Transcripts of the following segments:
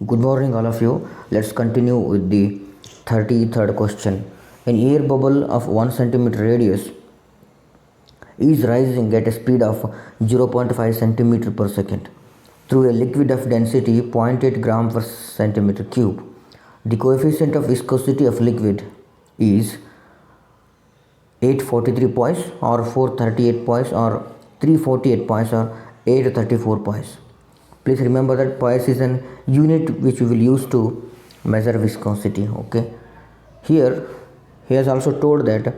Good morning, all of you. Let's continue with the 33rd question. An air bubble of 1 centimeter radius is rising at a speed of 0.5 centimeter per second through a liquid of density 0.8 gram per centimeter cube. The coefficient of viscosity of liquid is 843 poise or 438 poise or 348 poise or 834 poise. Please remember that poise is an unit which we will use to measure viscosity. Okay, here he has also told that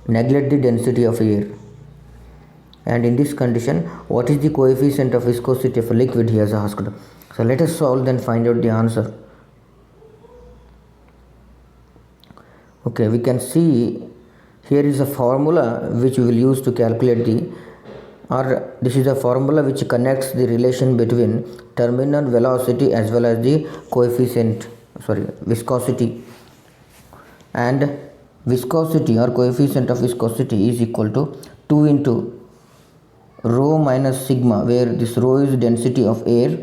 neglect the density of air, and in this condition what is the coefficient of viscosity of a liquid he has asked. So let us solve, then find out the answer. Okay, we can see here is a formula which we will use to calculate this is a formula which connects the relation between terminal velocity as well as the viscosity, and viscosity or coefficient of viscosity is equal to 2 into rho minus sigma, where this rho is density of air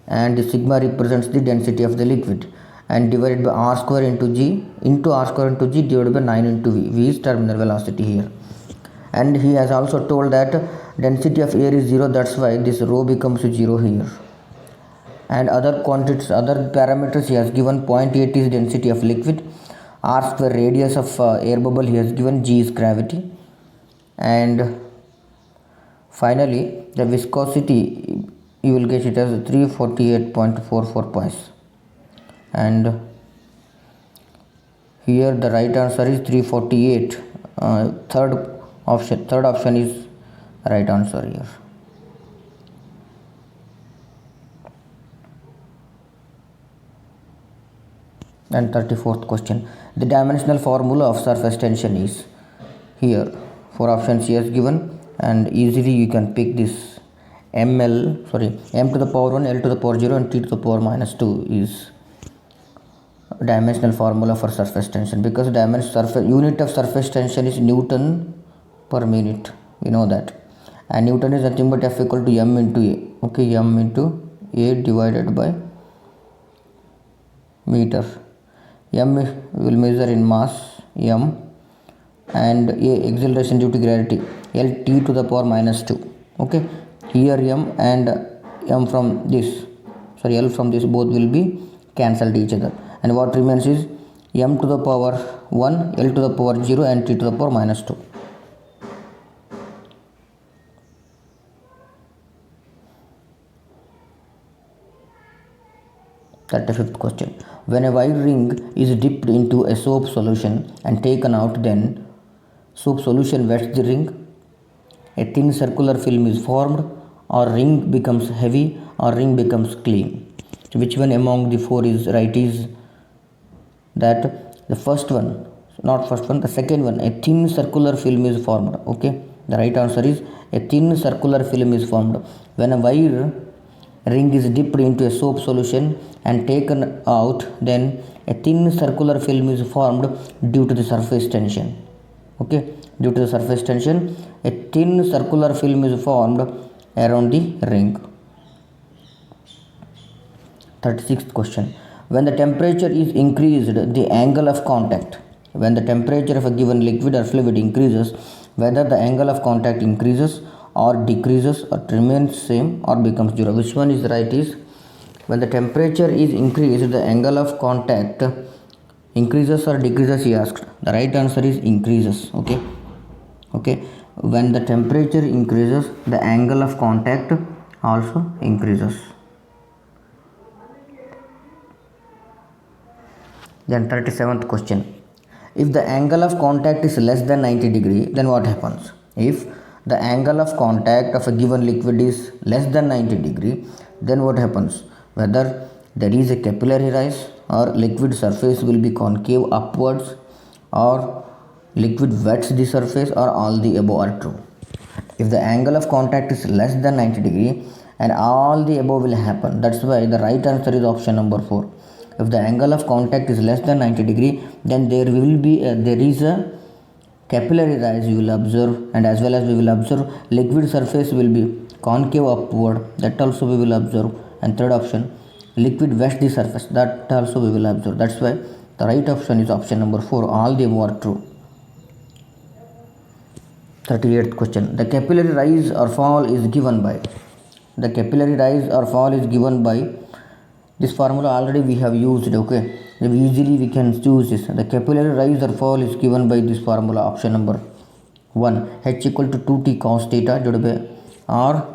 and the sigma represents the density of the liquid, and divided by r square into g divided by 9 into v is terminal velocity here. And he has also told that density of air is 0, that's why this rho becomes 0 here. And other parameters he has given. 0.8 is density of liquid, r square radius of air bubble he has given, g is gravity, and finally the viscosity you will get it as 348.44 poise, and here the right answer is 348. Third option is right answer here. And 34th question, the dimensional formula of surface tension is here. 4 options he has given, and easily you can pick this m to the power 1, L to the power 0 and T to the power minus 2 is dimensional formula for surface tension, because unit of surface tension is Newton per minute, we know that, and Newton is nothing but F equal to m into a. Okay, m into a divided by meter. M will measure in mass m, and a acceleration due to gravity, L T to the power minus 2. Okay, here m and L from this both will be cancelled each other, and what remains is m to the power 1, L to the power 0 and T to the power minus 2. That is the 5th question. When a wire ring is dipped into a soap solution and taken out, then soap solution wets the ring, a thin circular film is formed, or ring becomes heavy, or ring becomes clean. So which one among the 4 is right? Is that the second one, a thin circular film is formed. Okay, the right answer is a thin circular film is formed. When a wire ring is dipped into a soap solution and taken out, then a thin circular film is formed due to the surface tension. Okay, due to the surface tension, a thin circular film is formed around the ring. 36th question, when the temperature is increased, the angle of contact. When the temperature of a given liquid or fluid increases, whether the angle of contact increases or decreases or remains same or becomes 0. Which one is right? Is when the temperature is increased, the angle of contact increases or decreases, he asked. The right answer is increases. Okay, when the temperature increases, the angle of contact also increases. Then 37th question, if the angle of contact is less than 90 degree, then what happens? If the angle of contact of a given liquid is less than 90 degree, then what happens? Whether there is a capillary rise, or liquid surface will be concave upwards, or liquid wets the surface, or all the above are true. If the angle of contact is less than 90 degree, and all the above will happen, that's why the right answer is option number 4. If the angle of contact is less than 90 degree, then there is a capillary rise you will observe, and as well as we will observe liquid surface will be concave upward, that also we will observe. And third option, liquid wets the surface, that also we will observe. That's why the right option is option number 4, all the above are true. 38th question, the capillary rise or fall is given by, the capillary rise or fall is given by, this formula already we have used, okay, easily we can choose this. The capillary rise or fall is given by this formula, option number 1, h equal to 2t cos theta divided by r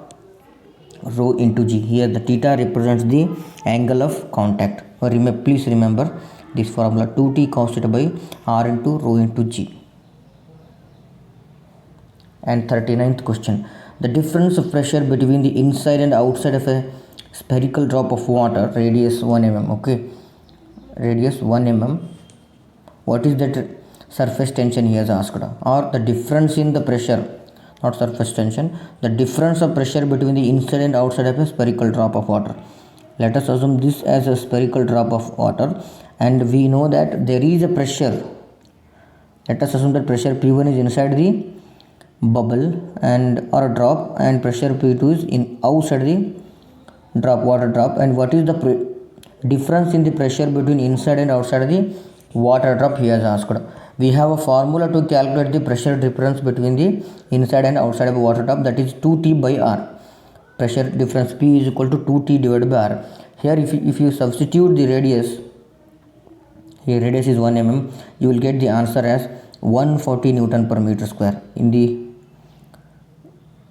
rho into g. Here the theta represents the angle of contact. Please remember this formula, 2t cos theta by r into rho into g. And 39th question, the difference of pressure between the inside and outside of a spherical drop of water, radius 1 mm, okay, radius 1 mm, what is that surface tension he has asked, or the difference in the pressure, not surface tension, the difference of pressure between the inside and outside of a spherical drop of water. Let us assume this as a spherical drop of water, and we know that there is a pressure. Let us assume that pressure P1 is inside the bubble and or a drop, and pressure P2 is in outside the drop, water drop. And what is the difference in the pressure between inside and outside of the water drop, he has asked. We have a formula to calculate the pressure difference between the inside and outside of a water drop, that is 2T by R. Pressure difference P is equal to 2T divided by R. Here if you substitute the radius, here radius is 1 mm, you will get the answer as 140 Newton per meter square.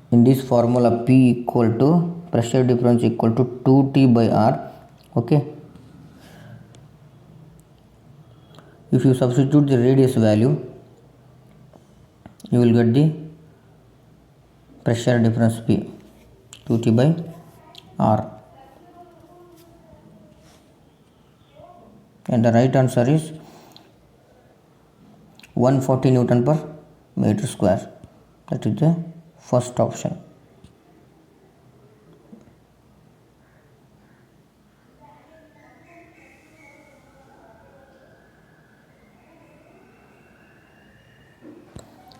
In this formula, P equal to pressure difference equal to 2T by R, okay. If you substitute the radius value, you will get the pressure difference P, 2T by R. And the right answer is 140 Newton per meter square. That is the first option.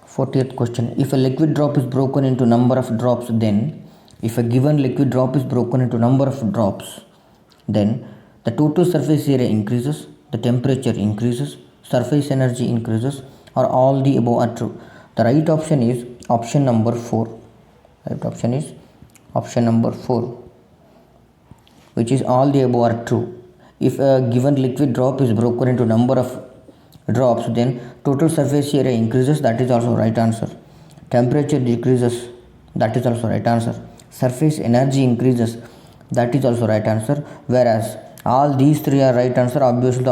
Fortieth question, if a liquid drop is broken into number of drops, then if a given liquid drop is broken into number of drops, then the total surface area increases, the temperature increases, surface energy increases, or all the above are true. The right option is option number 4. Right option is option number 4, which is all the above are true. If a given liquid drop is broken into number of drops, then total surface area increases, that is also right answer. Temperature decreases, that is also right answer. Surface energy increases, that is also right answer. Whereas all these three are right answer, obviously the